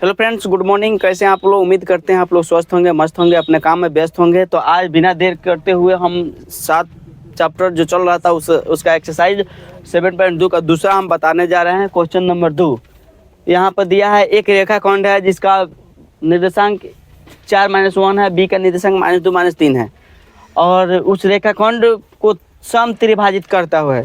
Hello friends, good morning. कैसे हैं आप लोग? उम्मीद करते हैं आप लोग स्वस्थ होंगे, मस्त होंगे, अपने काम में व्यस्त होंगे। तो आज बिना देर करते हुए हम 7 चैप्टर जो चल रहा था उसका एक्सरसाइज 7.2 का दूसरा हम बताने जा रहे हैं। क्वेश्चन नंबर 2 यहाँ पर दिया है। एक रेखाखंड है जिसका निर्देशांक 4-1 है, बी का निर्देशांक -2 -3 है, और उस रेखाखंड को सम त्रिभाजित करता हुआ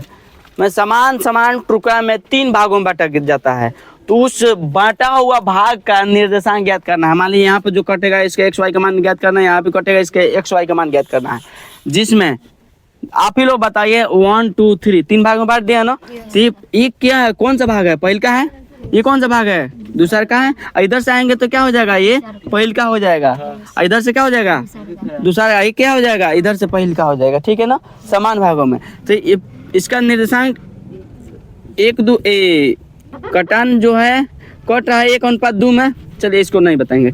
मैं समान टुकड़ा में 3 भागों में बांटा जाता है। तो उस बांटा हुआ भाग का निर्देशांक ज्ञात करना है। मान लीजिए यहाँ पे जो कटेगा इसके एक्स वाई का मान ज्ञात करना है, यहाँ पे कटेगा इसके एक्स वाई का मान ज्ञात करना है, जिसमें आप ही लोग बताइए 1 2 3 भाग में बांट दिया ना। तो ये क्या है? कौन सा भाग है? पहल का है। ये कौन सा भाग है? दूसरा का है। इधर से आएंगे तो क्या हो जाएगा? ये पहल का हो जाएगा। इधर से क्या हो जाएगा? दूसरा। ये क्या हो जाएगा? इधर से पहल का हो जाएगा। ठीक है ना, समान भागों में। तो इसका निर्देशांक 1 2 कटान जो है कट रहा है 1:2 में। चलिए इसको नहीं बताएंगे।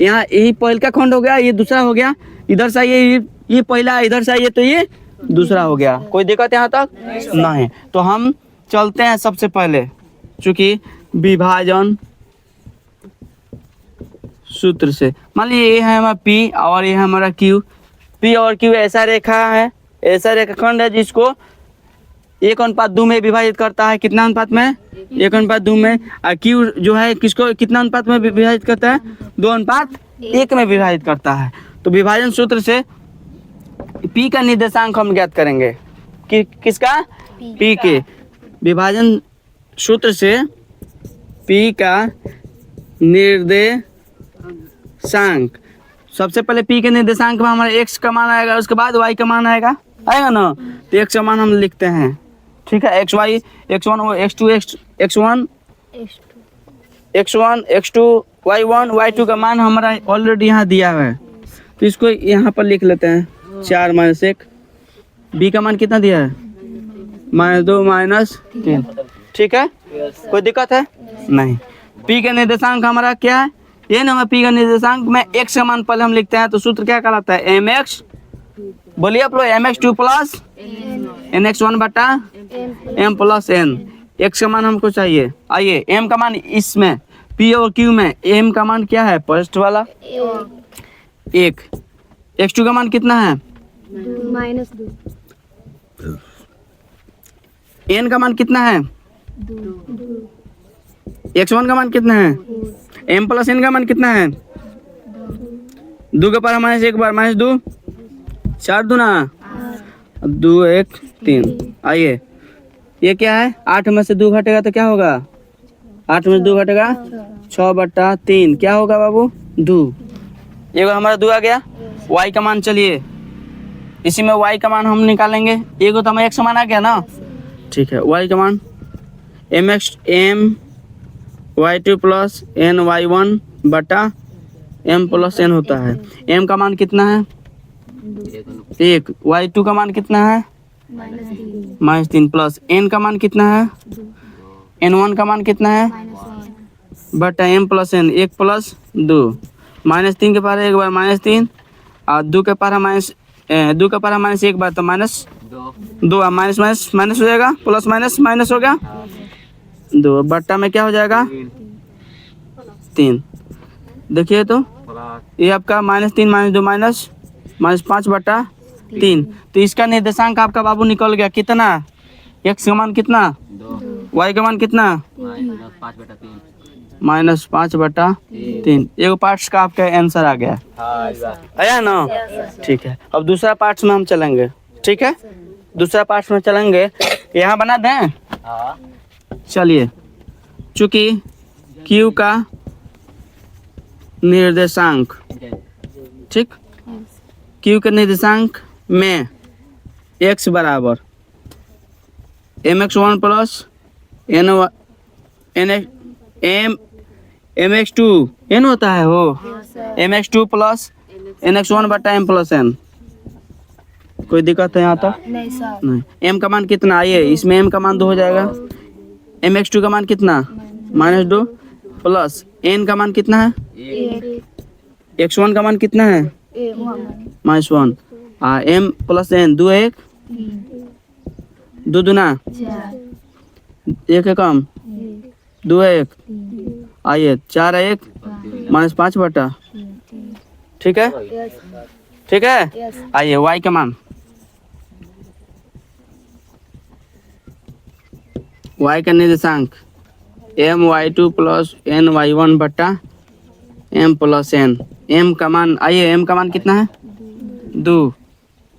यहाँ यही पहल का खंड हो गया, ये दूसरा हो गया। इधर से ये पहला, इधर से आइए तो ये दूसरा हो गया। कोई दिक्कत यहाँ तक नहीं। तो हम चलते हैं सबसे पहले, चूंकि विभाजन सूत्र से। मान लीजिए ये है हमारा P और ये है हमारा Q। P और Q ऐसा रेखा है, ऐसा रेखाखंड है जिसको 1:2 में विभाजित करता है। कितना अनुपात में? 1:2 में। और Q जो है किसको कितना अनुपात में विभाजित करता है? 2:1 में विभाजित करता है। तो विभाजन सूत्र से P का निर्देशांक हम ज्ञात करेंगे। किसका? P के विभाजन सूत्र से P का निर्देशांक, सबसे पहले P के निर्देशांक में हमारा x का मान आएगा, उसके बाद y का मान आएगा ना। तो x का मान हम लिखते हैं। ठीक है, x y x1 x2 x1 x2 y1 y2 का मान हमारा ऑलरेडी यहाँ दिया हुआ है। तो इसको यहाँ पर लिख लेते हैं 4 - 1। b का मान कितना दिया है? -2 -3। ठीक है, कोई दिक्कत है नहीं। p का निर्देशांक हमारा क्या है? ये ना, P का निर्देशांक में x का मान पहले हम लिखते हैं। तो सूत्र क्या कहलाता है? mx, बोलिए आप लोग, mx2 + nx1 बटा m + n। x का मान हमको चाहिए। आइए, m का मान इसमें P और Q में m का मान क्या है? फर्स्ट वाला 1। x2 का मान कितना है? -2। n का मान कितना है? 2। x1 का मान कितना है? m + n का मान कितना है? 2 के पावर -1 बार -2 4 दूना 2 1 3। आइए, ये क्या है? 8 में से 2 घटेगा तो क्या होगा? 8 में से 2 घटेगा 6/3। क्या होगा बाबू? 2। ये हमारा 2 आ गया। y का मान, चलिए इसी में y का मान हम निकालेंगे। ये तो हमारा x का मान आ गया ना। ठीक है, y का मान mx m y2 + n y1 बटा m + n होता है। m का मान कितना है? 1। y2 का मान कितना है? -3 प्लस n का मान कितना है? n1 का मान कितना है? बटा m + n। 1 + 2 -3 के पावर 1 बार -3 और 2 के पावर -2 के पावर -1 बार तो -2 माइनस हो जाएगा, प्लस माइनस हो गया 2 बट्टा में क्या हो जाएगा? 3। देखिए तो ये आपका -3 -2 -5/3। तो इसका निर्देशांक आपका बाबू निकल गया। कितना? x का मान कितना? 2। y का मान कितना? -5/3। एक पार्ट्स का आपका आंसर आ गया। आया ना? ठीक है, अब दूसरा पार्ट्स में हम चलेंगे। ठीक है, दूसरा पार्ट्स में चलेंगे। यहाँ बना दें। चलिए, चूंकि Q का निर्देशांक, ठीक, Q के निर्देशांक में x बराबर mx1 + mx2 n होता है। हो mx2 + nx1 बटा m + n। कोई दिक्कत है यहाँ तक? नहीं। m का मान कितना? आइए, इसमें m का मान 2 हो जाएगा। mx2 का मान कितना? -2 प्लस n का मान कितना है? x1 का मान कितना है? -1 m + n 2 1 2 दूना 1 कम 2 1। आइए, 4 1 -5/। ठीक है, यस ठीक है। यस आइए y का मान, y का निर्देशांक my2 plus ny1 m plus n। m का मान, आइए m का मान कितना है 2,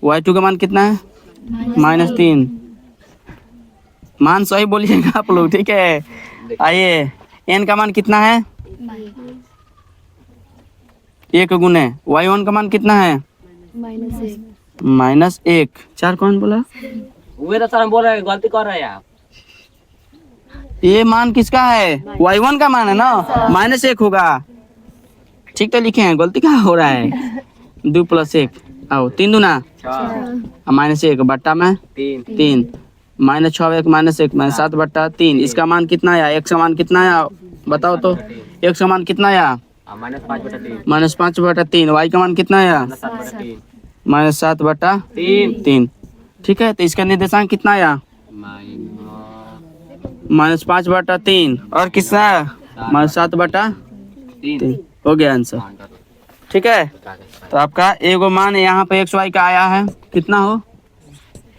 y2 का मान कितना है -3। मान सही बोलिएगा आप लोग, ठीक है। आइए n का मान कितना है 1 गुने, y1 का मान कितना है -1। 4 कौन बोला? वे तो सर हम बोल रहे हैं, गलती कर रहे हैं आप। ये मान किसका है? y1 का मान है ना, -1 होगा। ठीक तो लिखे हैं, गलती क्या हो रहा है? 2 + 1 आओ 3 दूना -1 बट्टा में 3 3 -6 1 -7/3। इसका मान कितना आया? x का मान कितना आया बताओ तो? x का मान कितना आया -5/3 -5/3। y का मान कितना आया 7/3 -7/3। ठीक है, तो इसका निर्देशांक कितना आया -5/3 और कितना -7/3। हो गया आंसर, ठीक है। तो आपका एगो मान यहाँ पे x y का आया है, कितना हो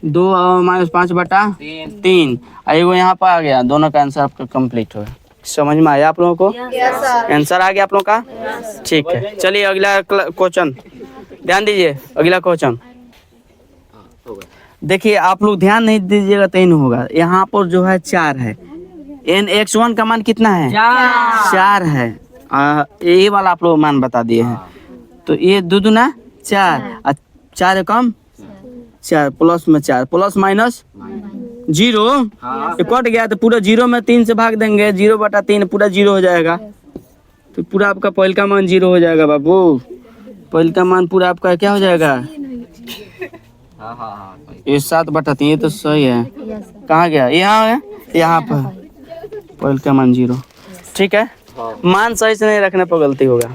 2 और -5/3। एगो यहाँ पर आ गया, दोनों का आंसर आपका कंप्लीट हो गया। समझ में आया आप लोगों को? आंसर आ गया आप लोगों का? ठीक है, चलिए अगला क्वेश्चन ध्यान दीजिए। अगला क्वेश्चन देखिए, आप लोग ध्यान नहीं दीजिएगा तो नहीं होगा। यहाँ पर जो है 4 है, x1 का मान कितना है 4 है। ये वाला आप लोग मान बता दिए हैं। तो ये 2 दूना 4 और 4 कम 4 प्लस में 4 प्लस माइनस 0 ये कट गया तो पूरा 0 में 3 से भाग देंगे, 0/3 पूरा 0 हो जाएगा। तो पूरा आपका पहल का मान 0 हो जाएगा बाबू। पहल का मान पूरा आपका क्या हो जाएगा? ये 7/3। ये तो सही है। कहाँ गया? यहाँ है, यहाँ पर पहल का मान 0। ठीक है, मान सही से नहीं रखने पर गलती होगा।